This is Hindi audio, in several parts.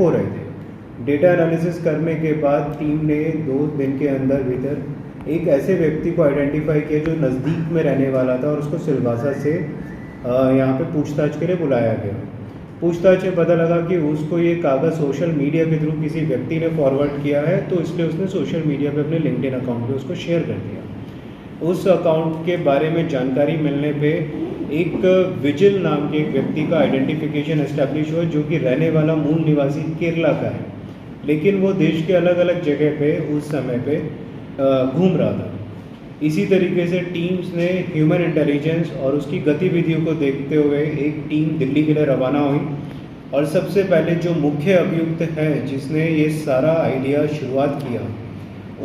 हो रहे थे। डेटा एनालिसिस करने के बाद टीम ने 2 दिन के अंदर भीतर एक ऐसे व्यक्ति को आइडेंटिफाई किया जो नज़दीक में रहने वाला था और उसको सिलवासा से यहाँ पे पूछताछ के लिए बुलाया गया। पूछताछ में पता लगा कि उसको ये कागज़ सोशल मीडिया के थ्रू किसी व्यक्ति ने फॉरवर्ड किया है, तो इसलिए उसने सोशल मीडिया पे अपने लिंक्डइन अकाउंट पे उसको शेयर कर दिया। उस अकाउंट के बारे में जानकारी मिलने पे एक विजिल नाम के एक व्यक्ति का आइडेंटिफिकेशन एस्टैब्लिश हुआ, जो कि रहने वाला मूल निवासी केरला का है, लेकिन वो देश के अलग अलग जगह पे उस समय पे घूम रहा था। इसी तरीके से टीम्स ने ह्यूमन इंटेलिजेंस और उसकी गतिविधियों को देखते हुए एक टीम दिल्ली के लिए रवाना हुई और सबसे पहले जो मुख्य अभियुक्त है जिसने ये सारा आइडिया शुरुआत किया,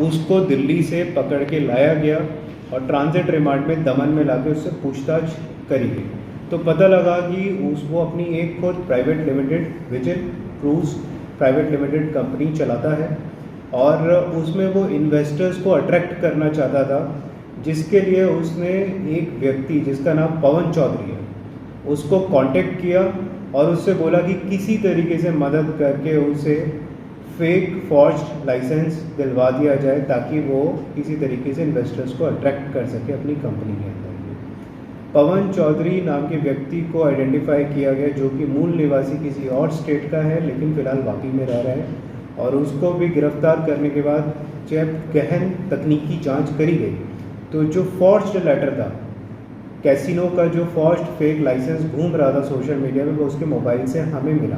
उसको दिल्ली से पकड़ के लाया गया और ट्रांजिट रिमांड में दमन में लाके उससे पूछताछ करी गई। तो पता लगा कि वो अपनी एक खुद private limited vigil cruise private limited company चलाता है और उसमें वो इन्वेस्टर्स को अट्रैक्ट करना चाहता था, जिसके लिए उसने एक व्यक्ति जिसका नाम पवन चौधरी है उसको कांटेक्ट किया और उससे बोला कि किसी तरीके से मदद करके उसे फेक फॉर्ज्ड लाइसेंस दिलवा दिया जाए ताकि वो किसी तरीके से इन्वेस्टर्स को अट्रैक्ट कर सके अपनी कंपनी के अंदर। पवन चौधरी नाम के व्यक्ति को आइडेंटिफाई किया गया, जो कि मूल निवासी किसी और स्टेट का है लेकिन फ़िलहाल वापी में रह रहा है, और उसको भी गिरफ्तार करने के बाद जब गहन तकनीकी जांच करी गई तो जो फॉर्ज्ड लेटर था, कैसीनो का जो फॉर्ज्ड फेक लाइसेंस घूम रहा था सोशल मीडिया में, वो उसके मोबाइल से हमें मिला।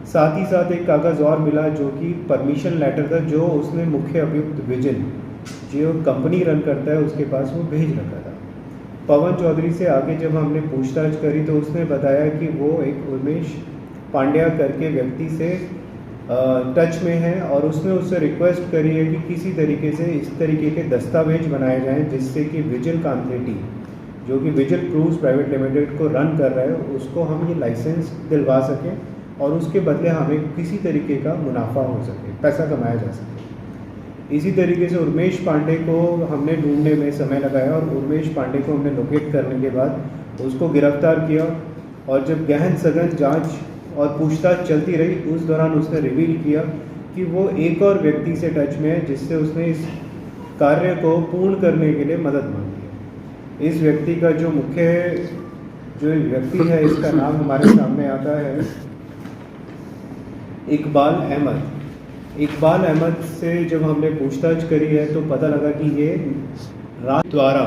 साथ ही साथ एक कागज़ और मिला जो कि परमिशन लेटर था, जो उसने मुख्य अभियुक्त विजिल जो कंपनी रन करता है उसके पास वो भेज रखा था। पवन चौधरी से आगे जब हमने पूछताछ करी तो उसने बताया कि वो एक उमेश पांड्या करके व्यक्ति से टच में है और उसने उससे रिक्वेस्ट करी है कि किसी तरीके से इस तरीके के दस्तावेज बनाए जाएं जिससे कि विजिल कांतरेटी जो कि विजिल क्रूज प्राइवेट लिमिटेड को रन कर रहा है उसको हम ये लाइसेंस दिलवा सकें और उसके बदले हमें किसी तरीके का मुनाफा हो सके, पैसा कमाया जा सके। इसी तरीके से उमेश पांडे को हमने ढूंढने में समय लगाया और उमेश पांडे को हमने लोकेट करने के बाद उसको गिरफ्तार किया और जब गहन सघन जांच और पूछताछ चलती रही उस दौरान उसने रिवील किया कि वो एक और व्यक्ति से टच में है जिससे उसने इस कार्य को पूर्ण करने के लिए मदद मांगी है। इस व्यक्ति का जो व्यक्ति है इसका नाम हमारे सामने आता है इकबाल अहमद। इकबाल अहमद से जब हमने पूछताछ करी है तो पता लगा कि ये राज द्वारा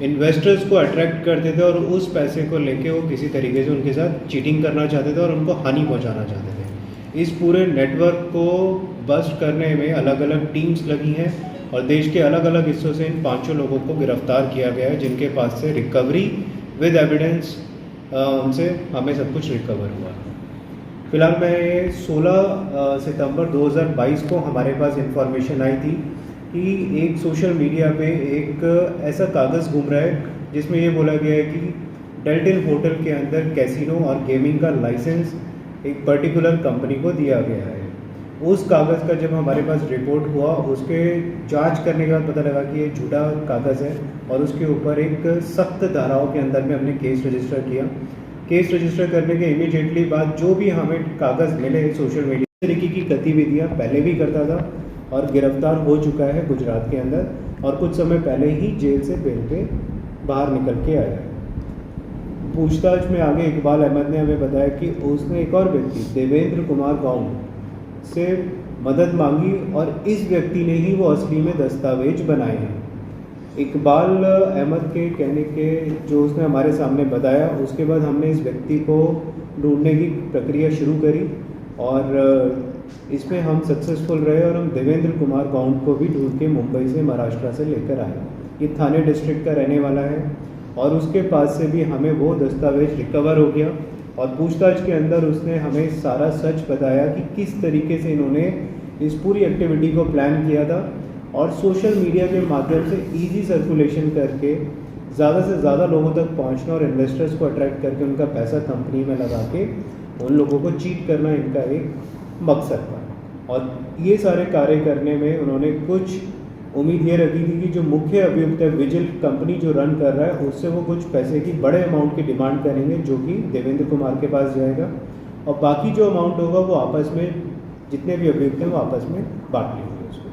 इन्वेस्टर्स को अट्रैक्ट करते थे और उस पैसे को लेके वो किसी तरीके से उनके साथ चीटिंग करना चाहते थे और उनको हानि पहुंचाना चाहते थे। इस पूरे नेटवर्क को बस्ट करने में अलग अलग टीम्स लगी हैं और देश के अलग अलग हिस्सों से इन 5 लोगों को गिरफ्तार किया गया है, जिनके पास से रिकवरी विद एविडेंस उनसे हमें सब कुछ रिकवर हुआ है। फिलहाल मैं 16 सितंबर 2022 को हमारे पास इंफॉर्मेशन आई थी कि एक सोशल मीडिया पे एक ऐसा कागज़ घूम रहा है जिसमें ये बोला गया है कि डेल्टिन होटल के अंदर कैसीनो और गेमिंग का लाइसेंस एक पर्टिकुलर कंपनी को दिया गया है। उस कागज़ का जब हमारे पास रिपोर्ट हुआ उसके जांच करने के बाद पता लगा कि ये झूठा कागज़ है और उसके ऊपर एक सख्त धाराओं के अंदर में हमने केस रजिस्टर किया। केस रजिस्टर करने के इमीडिएटली बाद जो भी हमें कागज़ मिले सोशल मीडिया तरीके की गतिविधियाँ पहले भी करता था और गिरफ्तार हो चुका है गुजरात के अंदर और कुछ समय पहले ही जेल से बेल पे बाहर निकल के आया है। पूछताछ में आगे इकबाल अहमद ने हमें बताया कि उसने एक और व्यक्ति देवेंद्र कुमार गांव से मदद मांगी और इस व्यक्ति ने ही वो असली में दस्तावेज बनाए हैं। इकबाल अहमद के कहने के जो उसने हमारे सामने बताया उसके बाद हमने इस व्यक्ति को ढूंढने की प्रक्रिया शुरू करी और इसमें हम सक्सेसफुल रहे और हम देवेंद्र कुमार गाउंड को भी ढूंढ के मुंबई से महाराष्ट्र से लेकर आए। ये थाने डिस्ट्रिक्ट का रहने वाला है और उसके पास से भी हमें वो दस्तावेज रिकवर हो गया और पूछताछ के अंदर उसने हमें सारा सच बताया कि किस तरीके से इन्होंने इस पूरी एक्टिविटी को प्लान किया था और सोशल मीडिया के माध्यम से ईजी सर्कुलेशन करके ज़्यादा से ज़्यादा लोगों तक पहुंचना और इन्वेस्टर्स को अट्रैक्ट करके उनका पैसा कंपनी में लगा के उन लोगों को चीट करना इनका एक मकसद था। और ये सारे कार्य करने में उन्होंने कुछ उम्मीद ये रखी थी कि जो मुख्य अभियुक्त है विजिल कंपनी जो रन कर रहा है उससे वो कुछ पैसे की बड़े अमाउंट की डिमांड करेंगे जो कि देवेंद्र कुमार के पास जाएगा और बाकी जो अमाउंट होगा वो आपस में जितने भी अभियुक्त हैं वो आपस में बांट लेंगे उसको।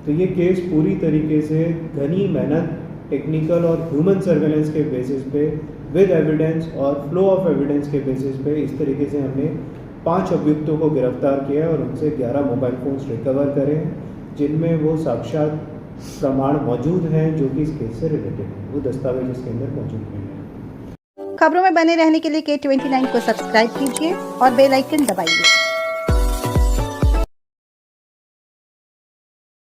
तो ये केस पूरी तरीके से घनी मेहनत, टेक्निकल और ह्यूमन सर्वेलेंस के बेसिस पे विद एविडेंस और फ्लो ऑफ एविडेंस के बेसिस पे इस तरीके से हमने 5 अभियुक्तों को गिरफ्तार किया और उनसे 11 मोबाइल फ़ोन्स रिकवर करे हैं, जिनमें वो साक्षात प्रमाण मौजूद हैं जो कि इस केस से रिलेटेड हैं, वो दस्तावेज इसके अंदर मौजूद हैं। खबरों में बने रहने के लिए K29 को सब्सक्राइब कीजिए और बेल आइकन दबाइए।